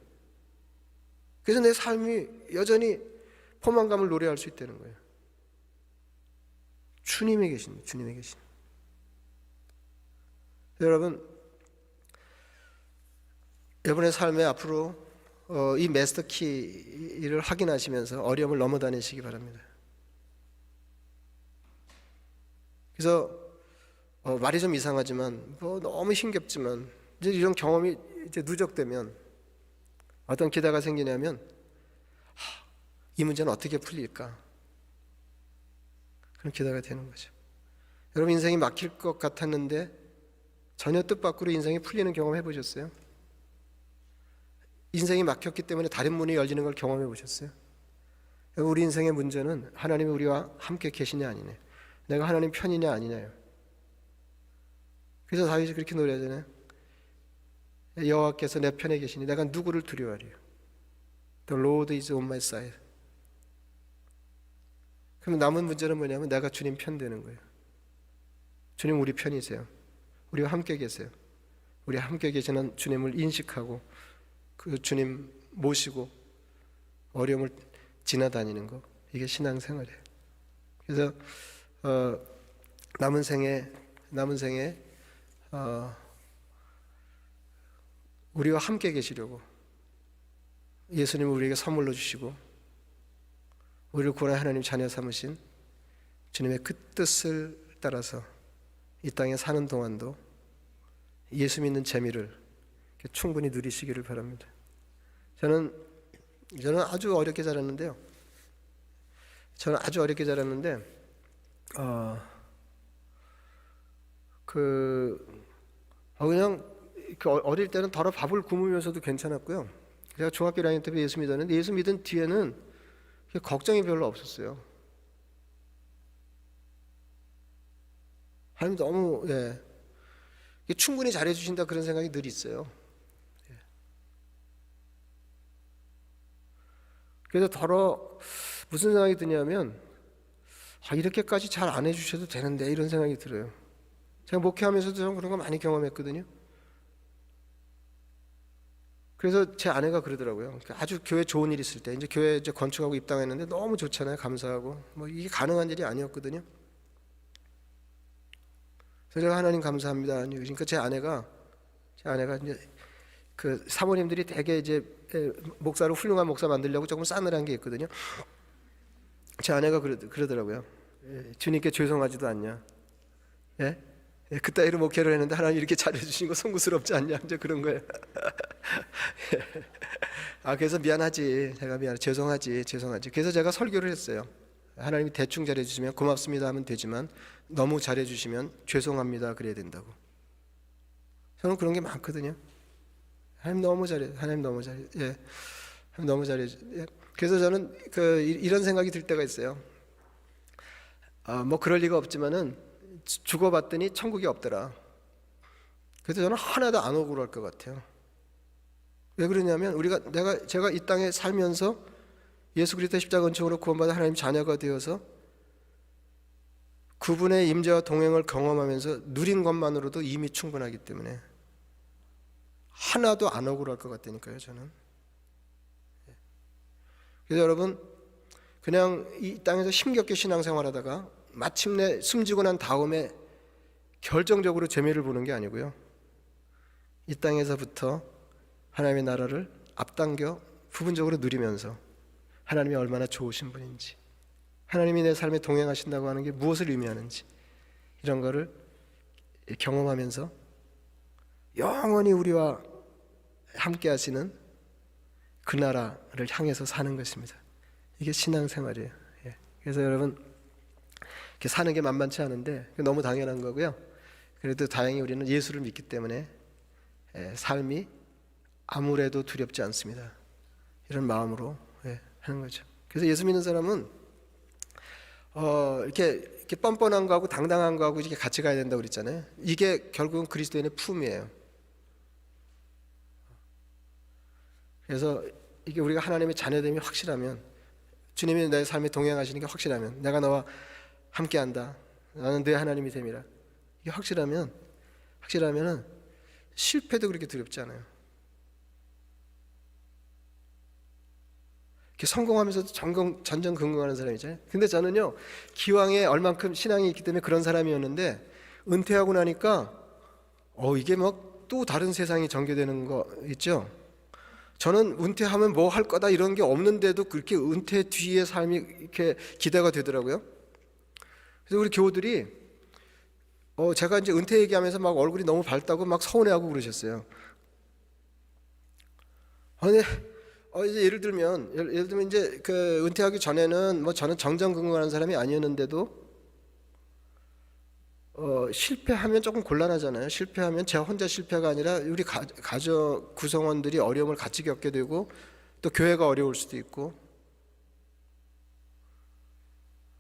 [SPEAKER 1] 그래서 내 삶이 여전히 포만감을 노래할 수 있다는 거예요. 주님이 계십니다. 주님이 계신. 여러분, 여러분의 삶에 앞으로 이 마스터 키를 확인하시면서 어려움을 넘어 다니시기 바랍니다. 그래서 말이 좀 이상하지만 너무 힘겹지만 이제 이런 경험이 이제 누적되면 어떤 기대가 생기냐면 이 문제는 어떻게 풀릴까? 그런 기대가 되는 거죠. 여러분 인생이 막힐 것 같았는데 전혀 뜻밖으로 인생이 풀리는 경험 해보셨어요? 인생이 막혔기 때문에 다른 문이 열리는 걸 경험해 보셨어요? 우리 인생의 문제는 하나님이 우리와 함께 계시냐 아니냐, 내가 하나님 편이냐 아니냐요. 그래서 다윗이 그렇게 노래하잖아요. 여호와께서 내 편에 계시니 내가 누구를 두려워하리요. The Lord is on my side. 그럼 남은 문제는 뭐냐면 내가 주님 편 되는 거예요. 주님 우리 편이세요. 우리와 함께 계세요. 우리 함께 계시는 주님을 인식하고 그 주님 모시고 어려움을 지나다니는 거, 이게 신앙생활이에요. 그래서 남은 생에 우리와 함께 계시려고 예수님을 우리에게 선물로 주시고 우리를 구원한 하나님 자녀 삼으신 주님의 그 뜻을 따라서 이 땅에 사는 동안도 예수 믿는 재미를 충분히 누리시기를 바랍니다. 저는 아주 어렵게 자랐는데요. 그냥 어릴 때는 덜어 밥을 굶으면서도 괜찮았고요. 제가 중학교 1학년 때 예수 믿었는데 예수 믿은 뒤에는 걱정이 별로 없었어요. 하나님 너무 충분히 잘해주신다 그런 생각이 늘 있어요. 그래서 더러 무슨 생각이 드냐면 이렇게까지 잘 안 해주셔도 되는데 이런 생각이 들어요. 제가 목회하면서도 좀 그런 거 많이 경험했거든요. 그래서 제 아내가 그러더라고요. 아주 교회 좋은 일 있을 때 이제 교회 이제 건축하고 입당했는데 너무 좋잖아요. 감사하고 이게 가능한 일이 아니었거든요. 그래서 제가 하나님 감사합니다. 그러니까 제 아내가 이제 그 사모님들이 되게 이제 목사로 훌륭한 목사 만들려고 조금 싸늘한 게 있거든요. 제 아내가 그러더라고요. 주님께 죄송하지도 않냐? 예? 그따위로 목회를 했는데 하나님 이렇게 잘해주신 거 송구스럽지 않냐? 이제 그런 거예요. 그래서 미안하지. 제가 죄송하지. 그래서 제가 설교를 했어요. 하나님이 대충 잘해주시면 고맙습니다 하면 되지만 너무 잘해주시면 죄송합니다 그래야 된다고. 저는 그런 게 많거든요. 하나님 너무 잘해. 그래서 저는 이런 생각이 들 때가 있어요. 그럴 리가 없지만은 죽어봤더니 천국이 없더라. 그래서 저는 하나도 안 억울할 것 같아요. 왜 그러냐면 제가 이 땅에 살면서 예수 그리스도의 십자가 은총으로 구원받아 하나님 자녀가 되어서 그분의 임재와 동행을 경험하면서 누린 것만으로도 이미 충분하기 때문에 하나도 안 억울할 것 같다니까요. 저는. 그래서 여러분 그냥 이 땅에서 힘겹게 신앙생활하다가 마침내 숨지고 난 다음에 결정적으로 재미를 보는 게 아니고요. 이 땅에서부터 하나님의 나라를 앞당겨 부분적으로 누리면서 하나님이 얼마나 좋으신 분인지, 하나님이 내 삶에 동행하신다고 하는 게 무엇을 의미하는지 이런 거를 경험하면서 영원히 우리와 함께 하시는 그 나라를 향해서 사는 것입니다. 이게 신앙생활이에요. 그래서 여러분 이렇게 사는 게 만만치 않은데 너무 당연한 거고요. 그래도 다행히 우리는 예수를 믿기 때문에 삶이 아무래도 두렵지 않습니다. 이런 마음으로 하는 거죠. 그래서 예수 믿는 사람은 이렇게 뻔뻔한 거하고 당당한 거하고 이렇게 같이 가야 된다고 그랬잖아요. 이게 결국은 그리스도인의 품이에요. 그래서 이게 우리가 하나님의 자녀됨이 확실하면, 주님이 내 삶에 동행하시는 게 확실하면, 내가 너와 함께한다. 나는 내 하나님이 됨이라. 이게 확실하면은 실패도 그렇게 두렵지 않아요. 이렇게 성공하면서도 전전긍긍하는 사람이잖아요. 근데 저는요, 기왕에 얼만큼 신앙이 있기 때문에 그런 사람이었는데, 은퇴하고 나니까 이게 막 또 다른 세상이 전개되는 거 있죠. 저는 은퇴하면 뭐 할 거다 이런 게 없는데도 그렇게 은퇴 뒤의 삶이 이렇게 기대가 되더라고요. 그래서 우리 교우들이 제가 이제 은퇴 얘기하면서 막 얼굴이 너무 밝다고 막 서운해하고 그러셨어요. 근데 이제 예를 들면 이제 그 은퇴하기 전에는 뭐 저는 정정긍긍하는 사람이 아니었는데도 실패하면 조금 곤란하잖아요. 실패하면 제가 혼자 실패가 아니라 우리 가족 구성원들이 어려움을 같이 겪게 되고 또 교회가 어려울 수도 있고.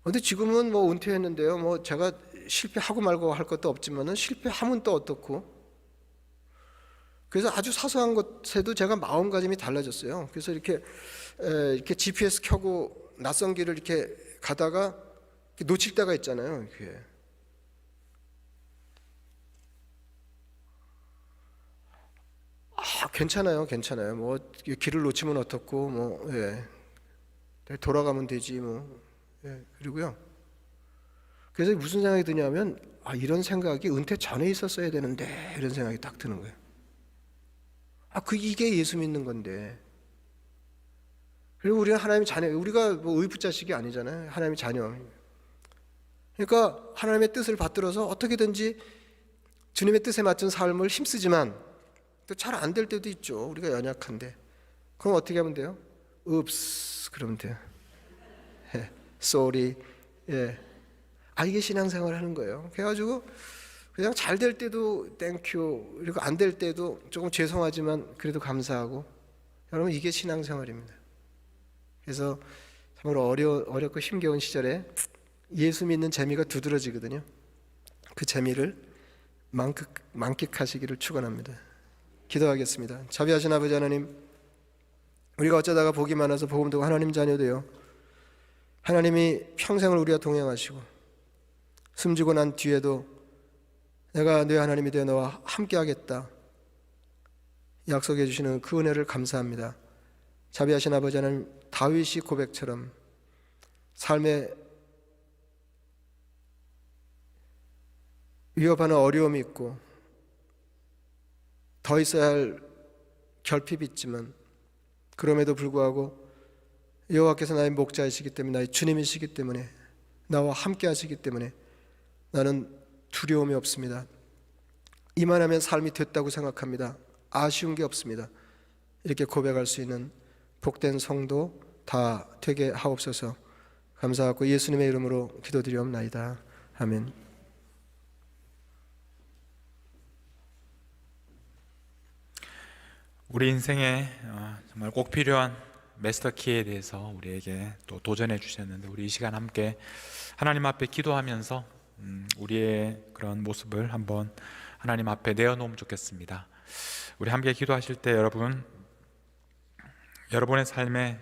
[SPEAKER 1] 근데 지금은 뭐 은퇴했는데요. 뭐 제가 실패하고 말고 할 것도 없지만은 실패하면 또 어떻고. 그래서 아주 사소한 것에도 제가 마음가짐이 달라졌어요. 그래서 이렇게 GPS 켜고 낯선 길을 이렇게 가다가 이렇게 놓칠 때가 있잖아요. 이렇게. 괜찮아요. 뭐 길을 놓치면 어떻고 뭐 돌아가면 되지 뭐. 그리고요. 그래서 무슨 생각이 드냐면 이런 생각이 은퇴 전에 있었어야 되는데 이런 생각이 딱 드는 거예요. 이게 예수 믿는 건데. 그리고 우리는 하나님의 자녀, 우리가 뭐 의붓 자식이 아니잖아요. 하나님의 자녀. 그러니까 하나님의 뜻을 받들어서 어떻게든지 주님의 뜻에 맞춘 삶을 힘쓰지만 또 잘 안 될 때도 있죠. 우리가 연약한데. 그럼 어떻게 하면 돼요? 읍스 그러면 돼요. sorry. 이게 신앙생활을 하는 거예요. 그래가지고 그냥 잘 될 때도 땡큐, 그리고 안 될 때도 조금 죄송하지만 그래도 감사하고. 여러분 이게 신앙생활입니다. 그래서 정말 어렵고 힘겨운 시절에 예수 믿는 재미가 두드러지거든요. 그 재미를 만끽하시기를 축원합니다. 기도하겠습니다. 자비하신 아버지 하나님, 우리가 어쩌다가 복이 많아서 복음 듣고 하나님 자녀 되어 하나님이 평생을 우리와 동행하시고 숨지고 난 뒤에도 내가 네 하나님이 되어 너와 함께하겠다 약속해 주시는 그 은혜를 감사합니다. 자비하신 아버지 하나님, 다윗이 고백처럼 삶에 위협하는 어려움이 있고 더 있어야 할 결핍이 있지만 그럼에도 불구하고 여호와께서 나의 목자이시기 때문에, 나의 주님이시기 때문에, 나와 함께 하시기 때문에 나는 두려움이 없습니다. 이만하면 삶이 됐다고 생각합니다. 아쉬운 게 없습니다. 이렇게 고백할 수 있는 복된 성도 다 되게 하옵소서. 감사하고 예수님의 이름으로 기도드리옵나이다. 아멘.
[SPEAKER 2] 우리 인생에 정말 꼭 필요한 마스터키에 대해서 우리에게 또 도전해 주셨는데, 우리 이 시간 함께 하나님 앞에 기도하면서 우리의 그런 모습을 한번 하나님 앞에 내어놓으면 좋겠습니다. 우리 함께 기도하실 때 여러분의 삶에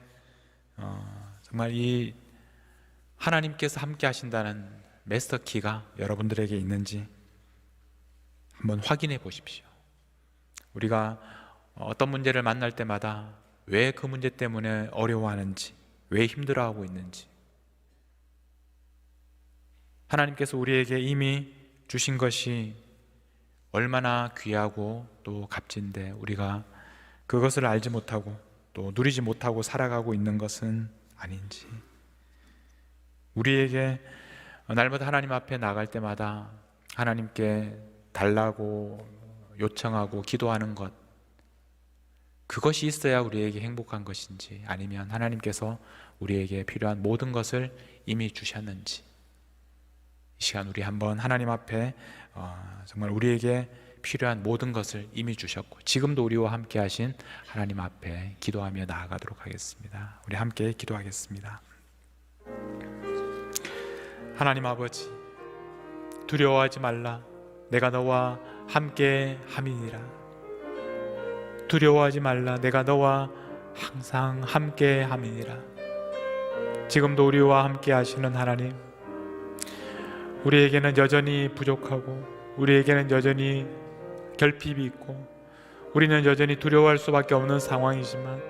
[SPEAKER 2] 정말 이 하나님께서 함께 하신다는 마스터키가 여러분들에게 있는지 한번 확인해 보십시오. 우리가 어떤 문제를 만날 때마다 왜 그 문제 때문에 어려워하는지, 왜 힘들어하고 있는지, 하나님께서 우리에게 이미 주신 것이 얼마나 귀하고 또 값진데 우리가 그것을 알지 못하고 또 누리지 못하고 살아가고 있는 것은 아닌지, 우리에게 날마다 하나님 앞에 나갈 때마다 하나님께 달라고 요청하고 기도하는 것, 그것이 있어야 우리에게 행복한 것인지, 아니면 하나님께서 우리에게 필요한 모든 것을 이미 주셨는지, 이 시간 우리 한번 하나님 앞에 정말 우리에게 필요한 모든 것을 이미 주셨고 지금도 우리와 함께 하신 하나님 앞에 기도하며 나아가도록 하겠습니다. 우리 함께 기도하겠습니다. 하나님 아버지, 두려워하지 말라. 내가 너와 함께 함이니라. 두려워하지 말라. 내가 너와 항상 함께 함이니라. 지금도 우리와 함께 하시는 하나님, 우리에게는 여전히 부족하고 우리에게는 여전히 결핍이 있고 우리는 여전히 두려워할 수밖에 없는 상황이지만,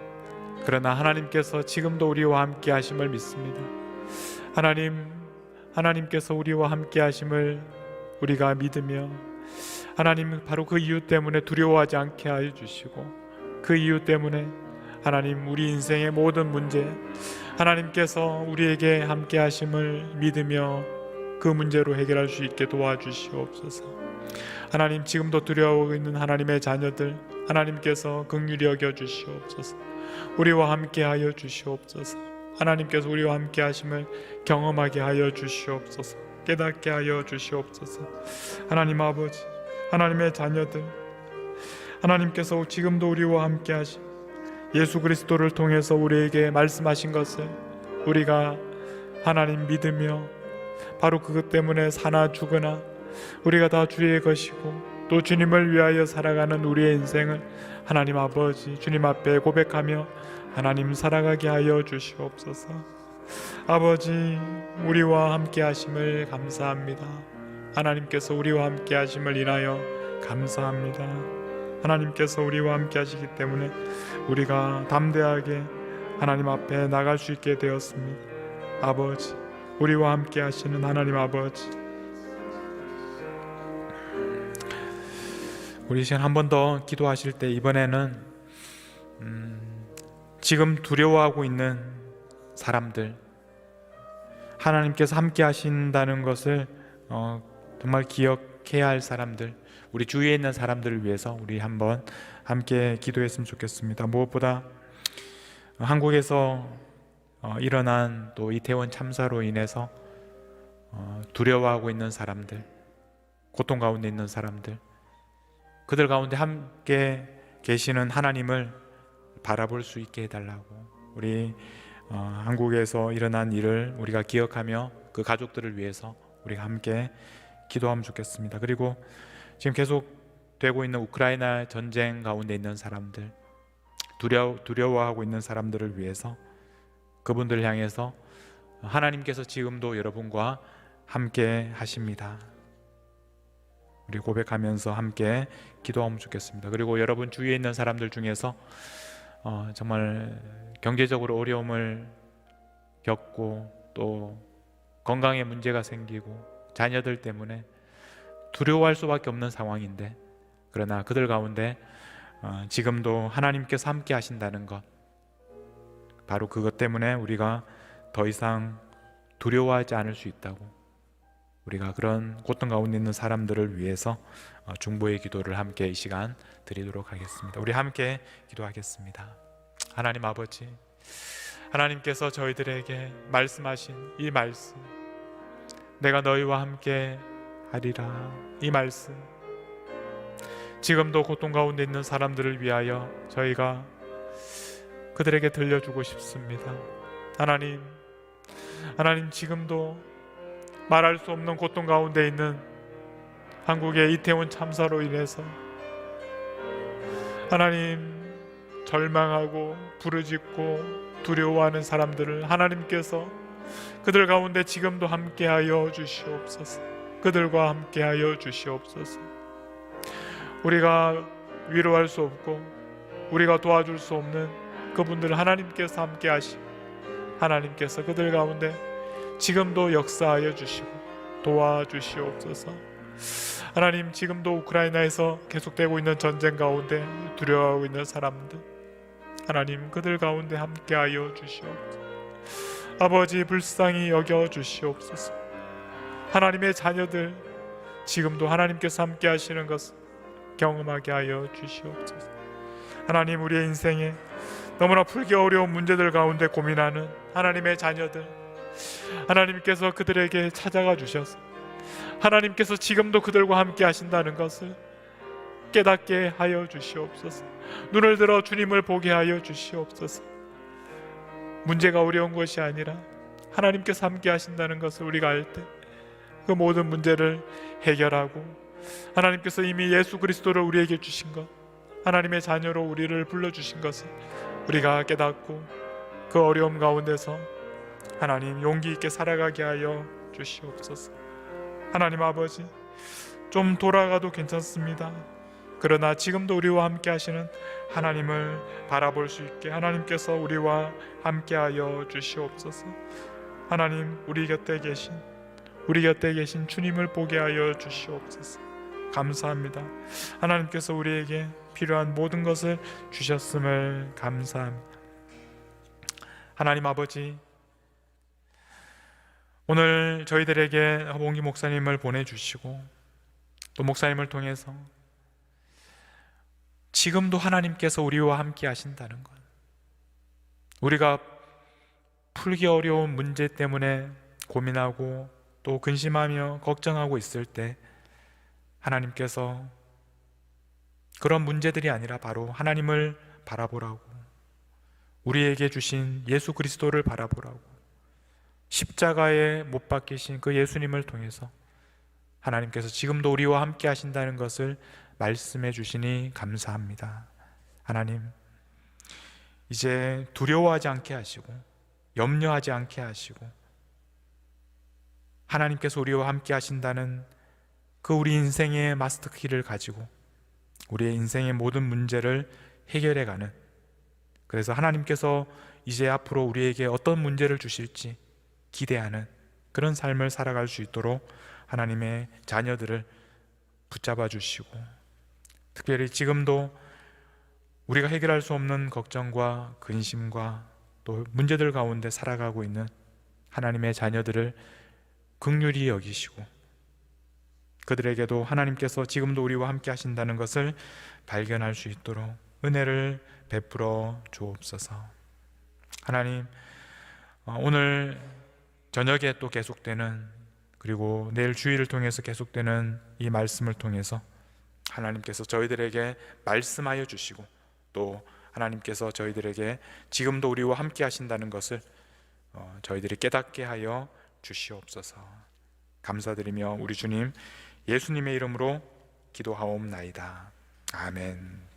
[SPEAKER 2] 그러나 하나님께서 지금도 우리와 함께 하심을 믿습니다. 하나님께서 우리와 함께 하심을 우리가 믿으며, 하나님 바로 그 이유 때문에 두려워하지 않게 하여 주시고, 그 이유 때문에 하나님 우리 인생의 모든 문제 하나님께서 우리에게 함께 하심을 믿으며 그 문제로 해결할 수 있게 도와주시옵소서. 하나님, 지금도 두려워하고 있는 하나님의 자녀들 하나님께서 긍휼히 여겨 주시옵소서. 우리와 함께 하여 주시옵소서. 하나님께서 우리와 함께 하심을 경험하게 하여 주시옵소서. 깨닫게 하여 주시옵소서. 하나님 아버지, 하나님의 자녀들 하나님께서 지금도 우리와 함께 하심, 예수 그리스도를 통해서 우리에게 말씀하신 것을 우리가 하나님 믿으며 바로 그것 때문에 사나 죽으나 우리가 다 주의 것이고 또 주님을 위하여 살아가는 우리의 인생을 하나님 아버지 주님 앞에 고백하며 하나님 살아가게 하여 주시옵소서. 아버지, 우리와 함께 하심을 감사합니다. 하나님께서 우리와 함께 하심을 인하여 감사합니다. 하나님께서 우리와 함께 하시기 때문에 우리가 담대하게 하나님 앞에 나갈 수 있게 되었습니다. 아버지, 우리와 함께 하시는 하나님 아버지, 우리 시간 한 번 더 기도하실 때 이번에는 지금 두려워하고 있는 사람들, 하나님께서 함께 하신다는 것을 정말 기억해야 할 사람들, 우리 주위에 있는 사람들을 위해서 우리 한번 함께 기도했으면 좋겠습니다. 무엇보다 한국에서 일어난 또 이태원 참사로 인해서 두려워하고 있는 사람들, 고통 가운데 있는 사람들, 그들 가운데 함께 계시는 하나님을 바라볼 수 있게 해달라고, 우리 한국에서 일어난 일을 우리가 기억하며 그 가족들을 위해서 우리가 함께 기도하면 좋겠습니다. 그리고 지금 계속 되고 있는 우크라이나 전쟁 가운데 있는 사람들, 두려워하고 있는 사람들을 위해서, 그분들을 향해서 하나님께서 지금도 여러분과 함께 하십니다. 우리 고백하면서 함께 기도하면 좋겠습니다. 그리고 여러분 주위에 있는 사람들 중에서 정말 경제적으로 어려움을 겪고 또 건강에 문제가 생기고 자녀들 때문에 두려워할 수밖에 없는 상황인데, 그러나 그들 가운데 지금도 하나님께서 함께 하신다는 것, 바로 그것 때문에 우리가 더 이상 두려워하지 않을 수 있다고, 우리가 그런 고통 가운데 있는 사람들을 위해서 중보의 기도를 함께 이 시간 드리도록 하겠습니다. 우리 함께 기도하겠습니다. 하나님 아버지, 하나님께서 저희들에게 말씀하신 이 말씀, 내가 너희와 함께 하리라, 이 말씀, 지금도 고통 가운데 있는 사람들을 위하여 저희가 그들에게 들려주고 싶습니다. 하나님, 지금도 말할 수 없는 고통 가운데 있는 한국의 이태원 참사로 인해서 하나님, 절망하고 부르짖고 두려워하는 사람들을 하나님께서 그들 가운데 지금도 함께하여 주시옵소서. 그들과 함께하여 주시옵소서. 우리가 위로할 수 없고 우리가 도와줄 수 없는 그분들 하나님께서 함께하시고, 하나님께서 그들 가운데 지금도 역사하여 주시고 도와주시옵소서. 하나님, 지금도 우크라이나에서 계속되고 있는 전쟁 가운데 두려워하고 있는 사람들, 하나님 그들 가운데 함께하여 주시옵소서. 아버지, 불쌍히 여겨 주시옵소서. 하나님의 자녀들 지금도 하나님께서 함께 하시는 것을 경험하게 하여 주시옵소서. 하나님, 우리의 인생에 너무나 풀기 어려운 문제들 가운데 고민하는 하나님의 자녀들, 하나님께서 그들에게 찾아가 주셔서 하나님께서 지금도 그들과 함께 하신다는 것을 깨닫게 하여 주시옵소서. 눈을 들어 주님을 보게 하여 주시옵소서. 문제가 어려운 것이 아니라 하나님께서 함께 하신다는 것을 우리가 알 때 그 모든 문제를 해결하고, 하나님께서 이미 예수 그리스도를 우리에게 주신 것, 하나님의 자녀로 우리를 불러주신 것을 우리가 깨닫고 그 어려움 가운데서 하나님 용기 있게 살아가게 하여 주시옵소서. 하나님 아버지, 좀 돌아가도 괜찮습니다. 그러나 지금도 우리와 함께 하시는 하나님을 바라볼 수 있게 하나님께서 우리와 함께하여 주시옵소서. 하나님, 우리 곁에 계신 주님을 보게 하여 주시옵소서. 감사합니다. 하나님께서 우리에게 필요한 모든 것을 주셨음을 감사합니다. 하나님 아버지, 오늘 저희들에게 허봉기 목사님을 보내주시고 또 목사님을 통해서 지금도 하나님께서 우리와 함께 하신다는 것, 우리가 풀기 어려운 문제 때문에 고민하고 또 근심하며 걱정하고 있을 때 하나님께서 그런 문제들이 아니라 바로 하나님을 바라보라고, 우리에게 주신 예수 그리스도를 바라보라고, 십자가에 못 박히신 그 예수님을 통해서 하나님께서 지금도 우리와 함께 하신다는 것을 말씀해 주시니 감사합니다. 하나님, 이제 두려워하지 않게 하시고 염려하지 않게 하시고 하나님께서 우리와 함께 하신다는 그 우리 인생의 마스터키를 가지고 우리의 인생의 모든 문제를 해결해가는, 그래서 하나님께서 이제 앞으로 우리에게 어떤 문제를 주실지 기대하는 그런 삶을 살아갈 수 있도록 하나님의 자녀들을 붙잡아 주시고, 특별히 지금도 우리가 해결할 수 없는 걱정과 근심과 또 문제들 가운데 살아가고 있는 하나님의 자녀들을 긍휼히 여기시고 그들에게도 하나님께서 지금도 우리와 함께 하신다는 것을 발견할 수 있도록 은혜를 베풀어 주옵소서. 하나님, 오늘 저녁에 또 계속되는, 그리고 내일 주일을 통해서 계속되는 이 말씀을 통해서 하나님께서 저희들에게 말씀하여 주시고 또 하나님께서 저희들에게 지금도 우리와 함께 하신다는 것을 저희들이 깨닫게 하여 주시옵소서. 감사드리며 우리 주님 예수님의 이름으로 기도하옵나이다. 아멘.